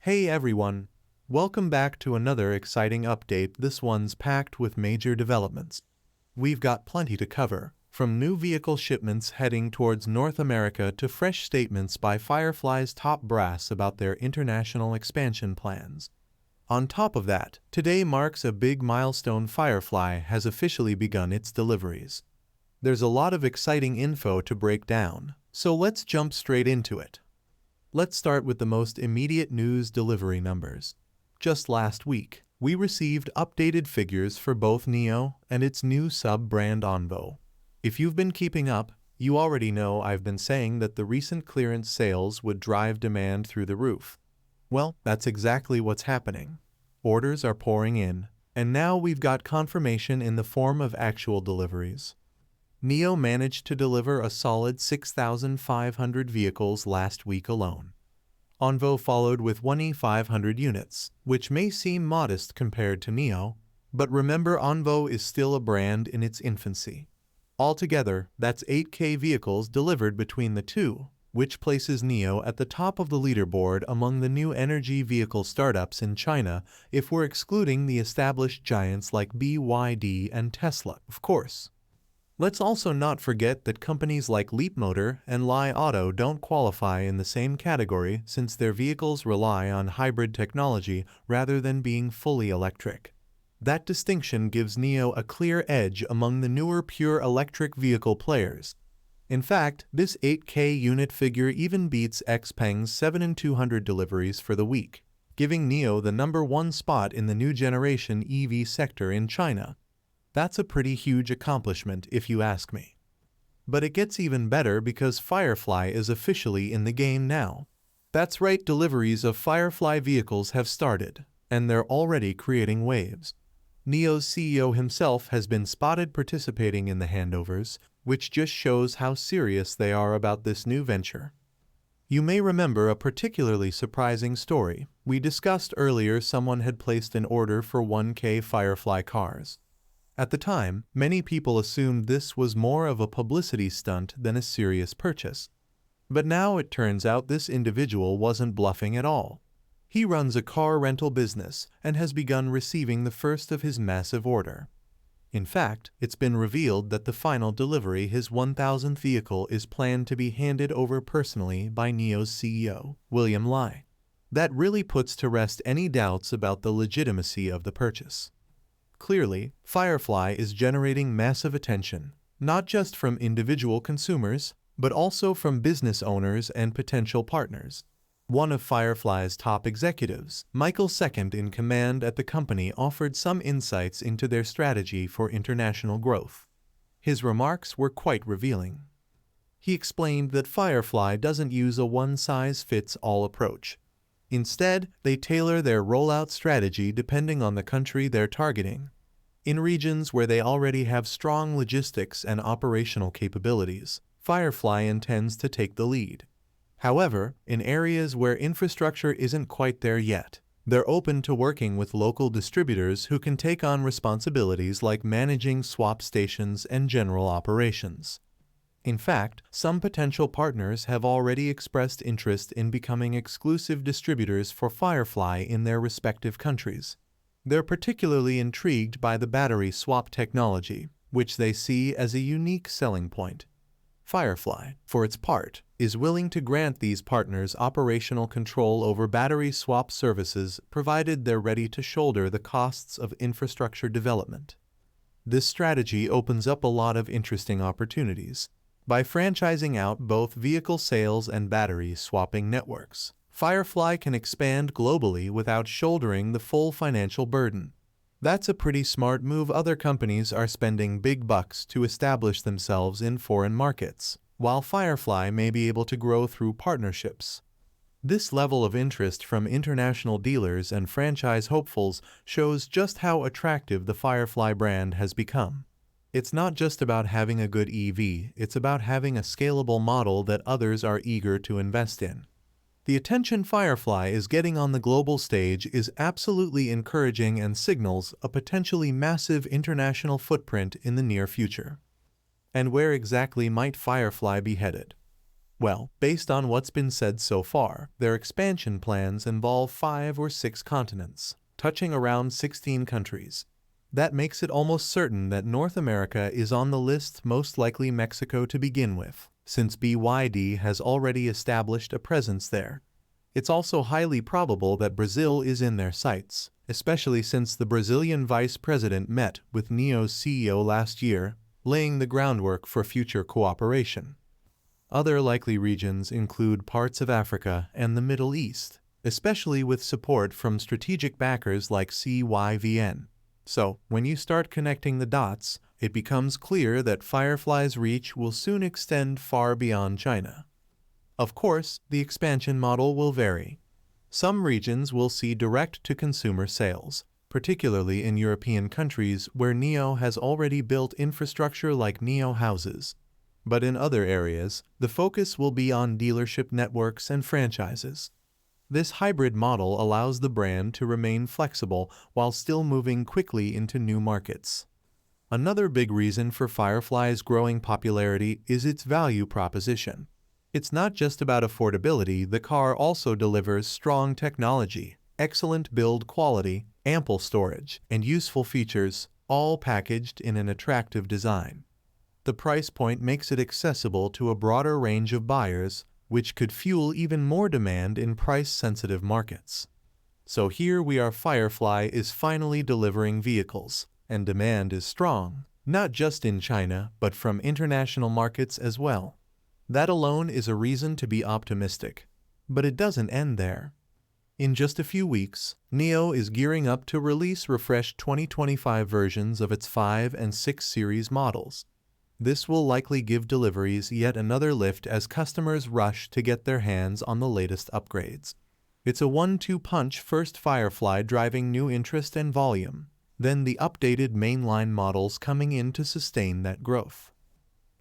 Hey everyone! Welcome back to another exciting update. This one's packed with major developments. We've got plenty to cover, from new vehicle shipments heading towards North America to fresh statements by Firefly's top brass about their international expansion plans. On top of that, today marks a big milestone. Firefly has officially begun its deliveries. There's a lot of exciting info to break down, so let's jump straight into it. Let's start with the most immediate news: delivery numbers. Just last week, we received updated figures for both NIO and its new sub-brand ONVO. If you've been keeping up, you already know I've been saying that the recent clearance sales would drive demand through the roof. Well, that's exactly what's happening. Orders are pouring in, and now we've got confirmation in the form of actual deliveries. NIO managed to deliver a solid 6,500 vehicles last week alone. ONVO followed with 1,500 units, which may seem modest compared to NIO, but remember, ONVO is still a brand in its infancy. Altogether, that's 8K vehicles delivered between the two, which places NIO at the top of the leaderboard among the new energy vehicle startups in China, if we're excluding the established giants like BYD and Tesla, of course. Let's also not forget that companies like Leapmotor and Li Auto don't qualify in the same category, since their vehicles rely on hybrid technology rather than being fully electric. That distinction gives NIO a clear edge among the newer pure electric vehicle players. In fact, this 8K unit figure even beats XPeng's 7,200 deliveries for the week, giving NIO the #1 spot in the new generation EV sector in China. That's a pretty huge accomplishment if you ask me. But it gets even better because Firefly is officially in the game now. That's right, deliveries of Firefly vehicles have started, and they're already creating waves. NIO's CEO himself has been spotted participating in the handovers, which just shows how serious they are about this new venture. You may remember a particularly surprising story. We discussed earlier someone had placed an order for 1K Firefly cars. At the time, many people assumed this was more of a publicity stunt than a serious purchase. But now it turns out this individual wasn't bluffing at all. He runs a car rental business and has begun receiving the first of his massive order. In fact, it's been revealed that the final delivery, his 1,000th vehicle, is planned to be handed over personally by NIO's CEO, William Li. That really puts to rest any doubts about the legitimacy of the purchase. Clearly, Firefly is generating massive attention, not just from individual consumers, but also from business owners and potential partners. One of Firefly's top executives, Michael, second in command at the company, offered some insights into their strategy for international growth. His remarks were quite revealing. He explained that Firefly doesn't use a one-size-fits-all approach. Instead, they tailor their rollout strategy depending on the country they're targeting. In regions where they already have strong logistics and operational capabilities, Firefly intends to take the lead. However, in areas where infrastructure isn't quite there yet, they're open to working with local distributors who can take on responsibilities like managing swap stations and general operations. In fact, some potential partners have already expressed interest in becoming exclusive distributors for Firefly in their respective countries. They're particularly intrigued by the battery swap technology, which they see as a unique selling point. Firefly, for its part, is willing to grant these partners operational control over battery swap services provided they're ready to shoulder the costs of infrastructure development. This strategy opens up a lot of interesting opportunities. By franchising out both vehicle sales and battery swapping networks, Firefly can expand globally without shouldering the full financial burden. That's a pretty smart move. Other companies are spending big bucks to establish themselves in foreign markets, while Firefly may be able to grow through partnerships. This level of interest from international dealers and franchise hopefuls shows just how attractive the Firefly brand has become. It's not just about having a good EV, it's about having a scalable model that others are eager to invest in. The attention Firefly is getting on the global stage is absolutely encouraging and signals a potentially massive international footprint in the near future. And where exactly might Firefly be headed? Well, based on what's been said so far, their expansion plans involve 5 or 6 continents, touching around 16 countries. That makes it almost certain that North America is on the list, most likely Mexico to begin with, since BYD has already established a presence there. It's also highly probable that Brazil is in their sights, especially since the Brazilian vice president met with NIO's CEO last year, laying the groundwork for future cooperation. Other likely regions include parts of Africa and the Middle East, especially with support from strategic backers like CYVN. So, when you start connecting the dots, it becomes clear that Firefly's reach will soon extend far beyond China. Of course, the expansion model will vary. Some regions will see direct-to-consumer sales, particularly in European countries where NIO has already built infrastructure like NIO houses. But in other areas, the focus will be on dealership networks and franchises. This hybrid model allows the brand to remain flexible while still moving quickly into new markets. Another big reason for Firefly's growing popularity is its value proposition. It's not just about affordability, the car also delivers strong technology, excellent build quality, ample storage, and useful features, all packaged in an attractive design. The price point makes it accessible to a broader range of buyers, which could fuel even more demand in price-sensitive markets. So here we are, Firefly is finally delivering vehicles, and demand is strong, not just in China, but from international markets as well. That alone is a reason to be optimistic. But it doesn't end there. In just a few weeks, NIO is gearing up to release refreshed 2025 versions of its 5 and 6 series models. This will likely give deliveries yet another lift as customers rush to get their hands on the latest upgrades. It's a 1-2 punch: first Firefly driving new interest and volume, then the updated mainline models coming in to sustain that growth.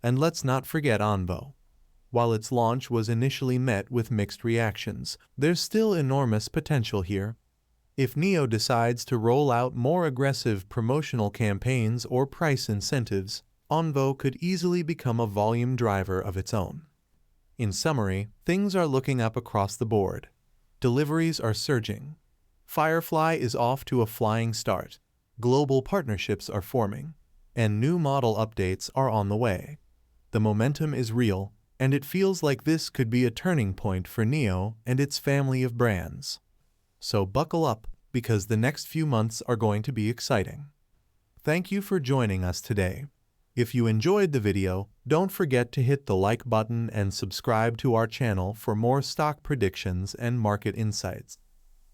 And let's not forget ONVO. While its launch was initially met with mixed reactions, there's still enormous potential here. If NIO decides to roll out more aggressive promotional campaigns or price incentives, ONVO could easily become a volume driver of its own. In summary, things are looking up across the board. Deliveries are surging. Firefly is off to a flying start. Global partnerships are forming. And new model updates are on the way. The momentum is real, and it feels like this could be a turning point for NIO and its family of brands. So buckle up, because the next few months are going to be exciting. Thank you for joining us today. If you enjoyed the video, don't forget to hit the like button and subscribe to our channel for more stock predictions and market insights.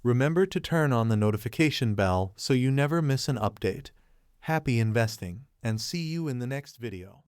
Remember to turn on the notification bell so you never miss an update. Happy investing, and see you in the next video.